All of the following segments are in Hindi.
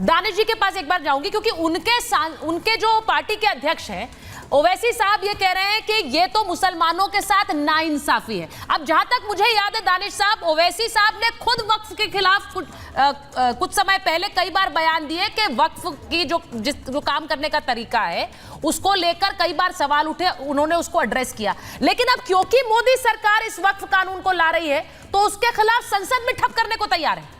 दानिश जी के पास एक बार जाऊंगी, क्योंकि उनके जो पार्टी के अध्यक्ष हैं ओवैसी साहब ये कह रहे हैं कि ये तो मुसलमानों के साथ नाइंसाफी है। अब जहां तक मुझे याद है दानिश साहब, ओवैसी साहब ने खुद वक्फ के खिलाफ कुछ समय पहले कई बार बयान दिए कि वक्फ की जो काम करने का तरीका है उसको लेकर कई बार सवाल उठे, उन्होंने उसको एड्रेस किया। लेकिन अब क्योंकि मोदी सरकार इस वक्फ कानून को ला रही है तो उसके खिलाफ संसद में ठप करने को तैयार है।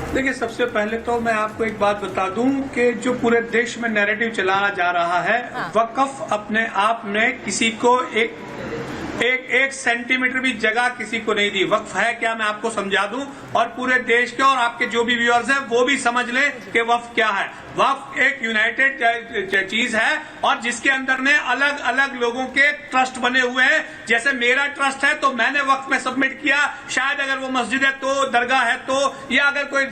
देखिए, सबसे पहले तो मैं आपको एक बात बता दूं कि जो पूरे देश में नैरेटिव चलाया जा रहा है, वक्फ अपने आप में किसी को एक सेंटीमीटर भी जगह किसी को नहीं दी। वक्फ है क्या, मैं आपको समझा दूं और पूरे देश के और आपके जो भी व्यूअर्स हैं वो भी समझ लें कि वक्फ क्या है। वक्फ एक यूनाइटेड चीज है और जिसके अंदर ने अलग अलग लोगों के ट्रस्ट बने हुए हैं। जैसे मेरा ट्रस्ट है तो मैंने वक्फ में सबमिट किया, शायद अगर वो मस्जिद है तो, दरगाह है तो, या अगर कोई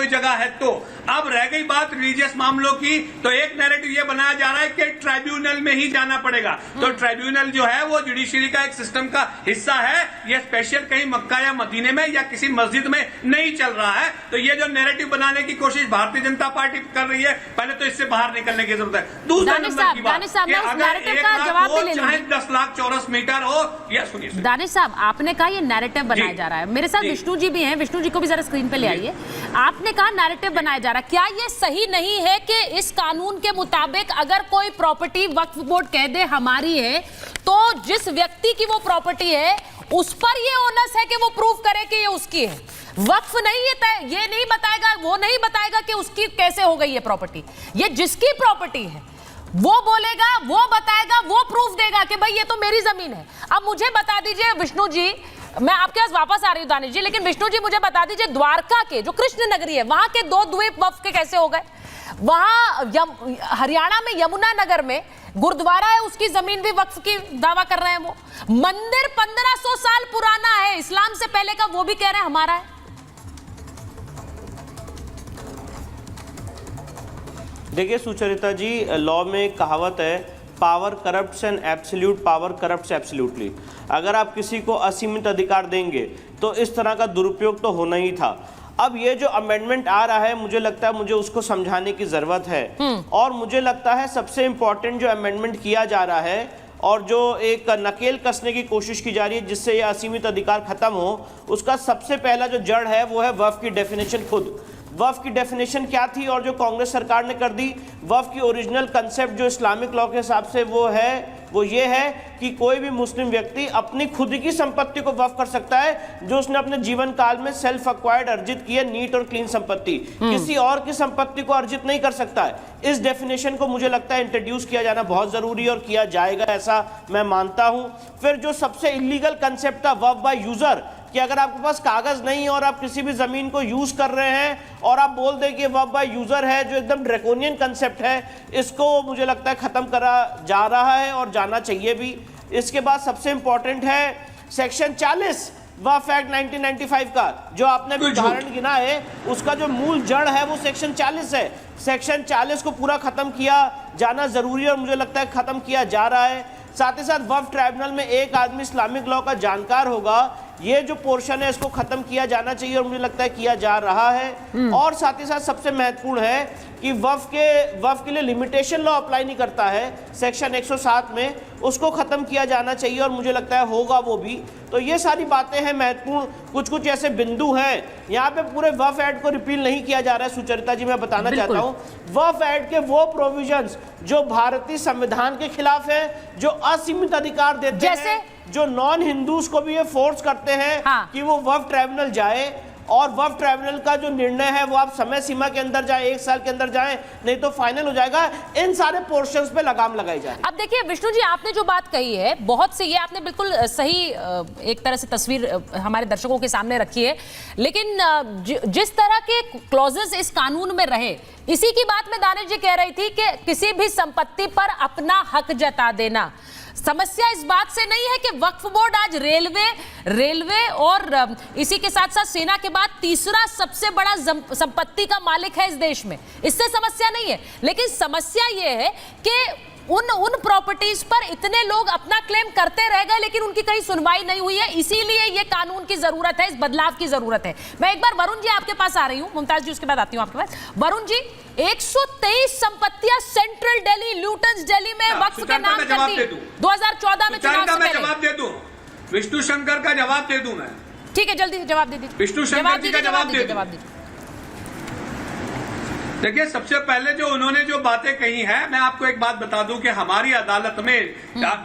जगह है तो। अब रह गई बात रिलीजियस मामलों की, तो एक नैरेटिव ये बनाया जा रहा है कि ट्राइब्यूनल में ही जाना पड़ेगा। तो ट्राइब्यूनल जो है वो जुडिशरी का एक सिस्टम का हिस्सा है, ये स्पेशल कहीं मक्का या मदीने में या किसी मस्जिद में नहीं चल रहा है। तो ये जो नैरेटिव बनाने की कोशिश भारतीय जनता पार्टी कर रही है, पहले तो इससे बाहर निकलने की जरूरत है। दूसरा नंबर की बात, अगर 1 लाख हो चाहे 10 लाख चौरस मीटर हो, या सुनिए दानिश साहब, आपने कहा ये नैरेटिव बनाया जा रहा है। मेरे साथ विष्णु जी भी हैं, विष्णु जी को भी जरा स्क्रीन पे ले आइए। आपने कहा नैरेटिव बनाया जा रहा है, क्या ये सही नहीं है कि इस कानून के मुताबिक अगर कोई प्रॉपर्टी वक्फ बोर्ड कह दे हमारी है तो जिस व्यक्ति की वो प्रॉपर्टी है उस पर ये ओनस है कि वो प्रूव करे कि ये उसकी है। वक्फ नहीं ये नहीं बताएगा, वो नहीं बताएगा कि उसकी कैसे हो गई है प्रॉपर्टी। ये जिसकी प्रॉपर्टी है वो बोलेगा, वो बताएगा, वो प्रूफ देगा कि भाई ये तो मेरी जमीन है। अब मुझे बता दीजिए विष्णु जी, मैं आपके पास वापस आ रही हूं दानिश जी, लेकिन विष्णु जी मुझे बता दीजिए द्वारका के जो कृष्ण नगरी है वहां के 2 द्वीप वक्फ के कैसे हो गए? वहां हरियाणा में यमुना नगर में गुरुद्वारा है, उसकी जमीन भी वक्फ की दावा कर रहे हैं। वो मंदिर 1500 साल पुराना है, इस्लाम से पहले का, वो भी कह रहे हैं हमारा है। देखिए सुचरिता जी, लॉ में एक कहावत है, power corrupts and absolute power corrupts absolutely. अगर आप किसी को असीमित अधिकार देंगे तो इस तरह का दुरुपयोग तो होना ही था। अब ये जो अमेंडमेंट आ रहा है, मुझे लगता है मुझे उसको समझाने की जरूरत है। और मुझे लगता है सबसे इंपॉर्टेंट जो अमेंडमेंट किया जा रहा है और जो एक नकेल कसने की कोशिश की जा रही है जिससे ये असीमित अधिकार खत्म हो, उसका सबसे पहला जो जड़ है वो है वक्फ की डेफिनेशन। खुद वक्फ की डेफिनेशन क्या थी और जो कांग्रेस सरकार ने कर दी, वक्फ की ओरिजिनल कंसेप्ट जो इस्लामिक लॉ के हिसाब से वो ये है कि कोई भी मुस्लिम व्यक्ति अपनी खुद की संपत्ति को वक्फ कर सकता है जो उसने अपने जीवन काल में सेल्फ एक्वायर्ड अर्जित की है, नीट और क्लीन संपत्ति, किसी और की संपत्ति को अर्जित नहीं कर सकता है। इस डेफिनेशन को मुझे लगता है इंट्रोड्यूस किया जाना बहुत जरूरी और किया जाएगा, ऐसा मैं मानता हूं। फिर जो सबसे इलीगल कंसेप्ट था वक्फ बाय यूजर, कि अगर आपके पास कागज नहीं और आप किसी भी जमीन को यूज कर रहे हैं और आप बोल दें कि वक्फ बाय यूजर है, जो एकदम ड्रैकोनियन कंसेप्ट है, इसको मुझे लगता है खत्म करा जा रहा है और जाना चाहिए भी। इसके बाद सबसे इंपॉर्टेंट है सेक्शन 40 वक्फ एक्ट 1995 का, जो आपने उदाहरण गिना है, उसका जो मूल जड़ है वो सेक्शन 40 है। सेक्शन 40 को पूरा खत्म किया जाना जरूरी है और मुझे लगता है खत्म किया जा रहा है। साथ ही साथ वक्फ ट्राइब्यूनल में एक आदमी इस्लामिक लॉ का जानकार होगा, ये जो पोर्शन है इसको खत्म किया जाना चाहिए और मुझे लगता है किया जा रहा है। और साथ ही साथ सबसे महत्वपूर्ण है कि वक्फ के लिए लिमिटेशन लॉ अप्लाई नहीं करता है सेक्शन 107 में, उसको खत्म किया जाना चाहिए और मुझे लगता है होगा वो भी। तो ये सारी बातें हैं महत्वपूर्ण, कुछ ऐसे बिंदु हैं। यहाँ पे पूरे वक्फ एक्ट को रिपील नहीं किया जा रहा है सुचरिता जी, मैं बताना चाहता हूँ वक्फ एक्ट के वो प्रोविजंस जो भारतीय संविधान के खिलाफ है, जो असीमित अधिकार देते हैं, जो नॉन हिंदूज को भी ये फोर्स करते हैं कि वो वक्फ ट्राइब्यूनल जाए, और वक्फ ट्राइब्यूनल का जो निर्णय है वो आप समय सीमा के अंदर जाए, 1 साल के अंदर जाए, नहीं तो फाइनल हो जाएगा। इन सारे पोर्शंस पे लगाम लगाई जाए। अब देखिए विष्णु जी, आपने जो बात कही है बहुत सही है, आपने बिल्कुल सही एक तरह से तस्वीर हमारे दर्शकों के सामने रखी है। लेकिन जिस तरह के क्लॉजेस इस कानून में रहे, इसी की बात में दानिश जी कह रही थी कि किसी भी संपत्ति पर अपना हक जता देना। समस्या इस बात से नहीं है कि वक्फ बोर्ड आज रेलवे और इसी के साथ साथ सेना के बाद तीसरा सबसे बड़ा संपत्ति का मालिक है इस देश में, इससे समस्या नहीं है। लेकिन समस्या यह है कि उन प्रॉपर्टीज पर इतने लोग अपना क्लेम करते रह गए, लेकिन उनकी कहीं सुनवाई नहीं हुई है। इसीलिए ये कानून की जरूरत है, इस बदलाव की जरूरत है। मैं एक बार वरुण जी आपके पास आ रही हूं, मुमताज जी उसके बाद आती हूं आपके पास। वरुण जी, 123 संपत्तियां सेंट्रल दिल्ली, ल्यूटन्स दिल्ली में वक्फ के नाम कर दी 2014 में चुनाव से पहले। जवाब दे दूं, विष्णु शंकर का जवाब दे दूं मैं। ठीक है, जल्दी जवाब दे दीजिए। विष्णु शंकर जी का जवाब दीजिए। जवाब दीजिए। देखिए, सबसे पहले जो उन्होंने जो बातें कही हैं, मैं आपको एक बात बता दूं कि हमारी अदालत में,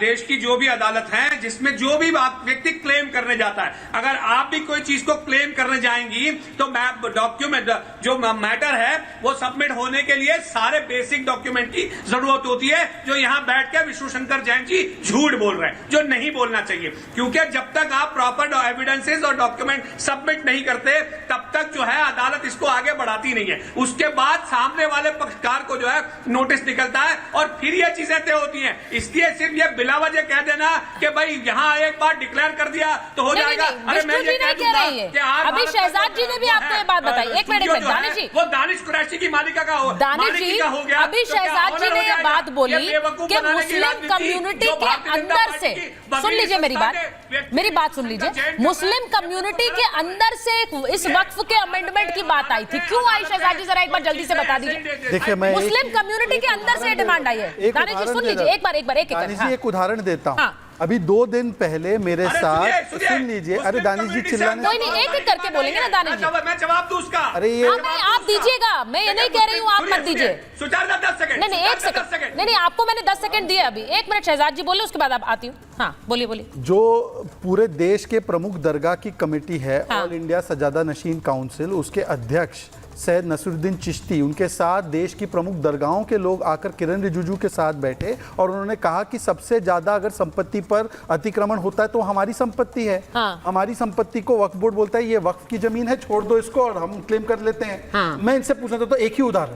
देश की जो भी अदालत है, जिसमें जो भी व्यक्ति क्लेम करने जाता है, अगर आप भी कोई चीज को क्लेम करने जाएंगी तो डॉक्यूमेंट जो मैटर है वो सबमिट होने के लिए सारे बेसिक डॉक्यूमेंट की जरूरत होती है, जो यहां बैठ के विष्णु शंकर जैन जी झूठ बोल रहे हैं, जो नहीं बोलना चाहिए। क्योंकि जब तक आप प्रॉपर एविडेंसेस और डॉक्यूमेंट सबमिट नहीं करते, तब तक जो है अदालत इसको आगे बढ़ाती नहीं है। उसके बाद सामने वाले पक्षकार को जो है नोटिस निकलता है और फिर ये चीजें तय होती हैं। इसलिए सिर्फ ये बिला वजह कह देना कि भाई यहां एक बार डिक्लेयर कर दिया तो हो जाएगा। अरे मैं ये कह दूंगा कि अभी शहजाद जी ने भी आपको ये बात बताई। एक मिनट दानिश जी, वो दानिश कुरैशी की मालिका का हो, दानिश जी अभी शहजाद जी ने ये बात बोली कि मुस्लिम कम्युनिटी के अंदर से, सुन लीजिए मेरी बात सुन लीजिए, मुस्लिम कम्युनिटी के अंदर से इस वक्फ के अमेंडमेंट की बात आई थी। क्यों आई शहजाद जी, जरा एक बार जल्दी से बता दीजिए। देखिए, मैं मुस्लिम कम्युनिटी के अंदर से डिमांड आई है। दानिश जी सुन लीजिए, एक बार एक उदाहरण देता हूँ। अभी 2 दिन पहले मेरे साथ, सुन लीजिए, अरे दानिश जी चिल्लाने, कोई नहीं, एक करके बोलेंगे ना दानिश जी। मैं जवाब दूं उसका। अरे ये आप दीजिएगा, मैं ये नहीं कह रही हूँ आप मत दीजिए। नहीं, 1 सेकंड, नहीं, आपको मैंने 10 सेकंड दिए। अभी 1 मिनट शहजाद जी बोले, उसके बाद आप आती हूँ। हाँ, बोलिए। जो पूरे देश के प्रमुख दरगाह की कमेटी है, ऑल इंडिया सजादा नशीन काउंसिल, उसके अध्यक्ष सैयद नसरुद्दीन चिश्ती, उनके साथ देश की प्रमुख दरगाहों के लोग आकर किरण रिजिजू के साथ बैठे और उन्होंने कहा कि सबसे ज्यादा अगर संपत्ति पर अतिक्रमण होता है तो हमारी संपत्ति है। हमारी संपत्ति को वक्फ बोर्ड बोलता है ये वक्फ की जमीन है, छोड़ दो इसको और हम क्लेम कर लेते हैं। मैं इनसे पूछना चाहता हूं, एक ही उदाहरण,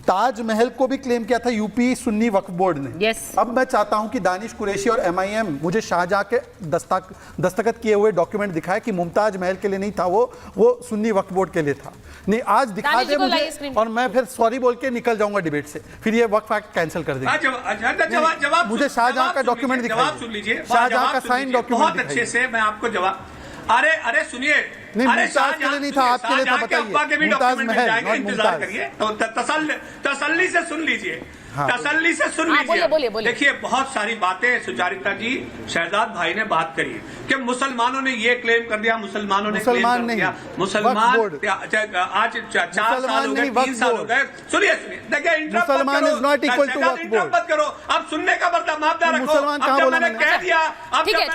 ताजमहल को भी क्लेम किया था यूपी सुन्नी वक्फ बोर्ड ने। अब मैं चाहता हूं कि दानिश कुरैशी और MIM मुझे शाहजहां के दस्तखत किए हुए डॉक्यूमेंट दिखाए कि मुमताज महल के लिए नहीं था, वो सुन्नी वक्फ बोर्ड के लिए था। नहीं, आज दिखा दे मुझे और मैं फिर सॉरी बोल के निकल जाऊंगा डिबेट से, फिर ये वक्फ एक्ट कैंसिल कर देंगे। मुझे शाहजहां का डॉक्यूमेंट दिखाइए, शाहजहां का साइन डॉक्यूमेंट बहुत अच्छे से मैं आपको जवाब। अरे सुनिए, नहीं, मुमताज के लिए नहीं था, आपके लिए था, बताइए। मुमताज महल, इंतजार करिए, तो तसल्ली से सुन लीजिए, तसल्ली से सुन लीजिए। बोलिए। देखिए, बहुत सारी बातें सुचारिता जी, शहजाद भाई ने बात करी कि मुसलमानों ने ये क्लेम कर दिया, मुसलमान नहीं, मुसलमान आज 4 साल हो गए, 3 साल हो गए। सुनिए, देखिए, मुसलमान is not equal to Waqf board. मत करो, अब सुनने का मामला रखो। मुसलमान कहाँ बोला मैंने? कह दिया, अब ठीक है,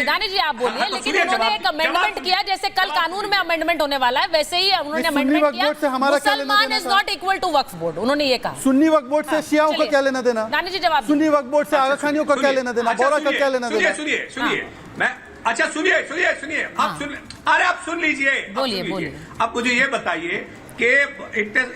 दानिश जी आप बोलिए, लेकिन उन्होंने एक अमेंडमेंट किया, जैसे कल कानून में अमेंडमेंट होने वाला है, वैसे ही उन्होंने अमेंडमेंट किया, मुसलमान is not equal to Waqf board, उन्होंने ये कहा। सुन्नी वक्फ बोर्ड से शियाओं का क्या लेना देना? दानिश जी जवाब। सुन्नी वक्फ बोर्ड से आगा खानियों का क्या लेना देना? बोरा का क्या लेना देना? सुनिए, मैं अच्छा सुनिए, आप सुन, अरे आप सुन लीजिए, बोलिए। अब मुझे ये बताइए कि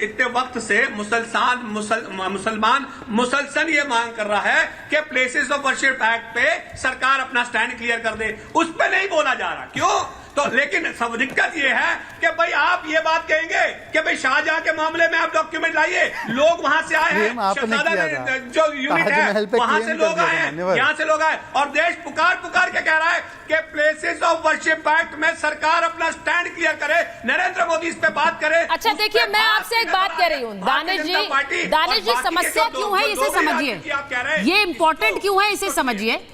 इतने वक्त से मुसलमान मुसलसल ये मांग कर रहा है कि प्लेसेस ऑफ वर्शिप एक्ट पे सरकार अपना स्टैंड क्लियर कर दे, उस पे नहीं बोला जा रहा। क्यों? तो लेकिन सब दिक्कत ये है कि भाई आप ये बात कहेंगे कि भाई शाहजहां के मामले में आप डॉक्यूमेंट लाइए, लोग वहां से आए हैं, जो यूनिट है वहां से लोग आए हैं, यहाँ से लोग आए, और देश पुकार के कह रहा है कि प्लेसेस ऑफ वर्शिप एक्ट में सरकार अपना स्टैंड क्लियर करे, नरेंद्र मोदी इस पे बात करे। अच्छा, देखिए, मैं आपसे एक बात कह रही हूँ, दानिश जी, समस्या क्यों है इसे समझिए, ये इंपॉर्टेंट क्यों है इसे समझिए।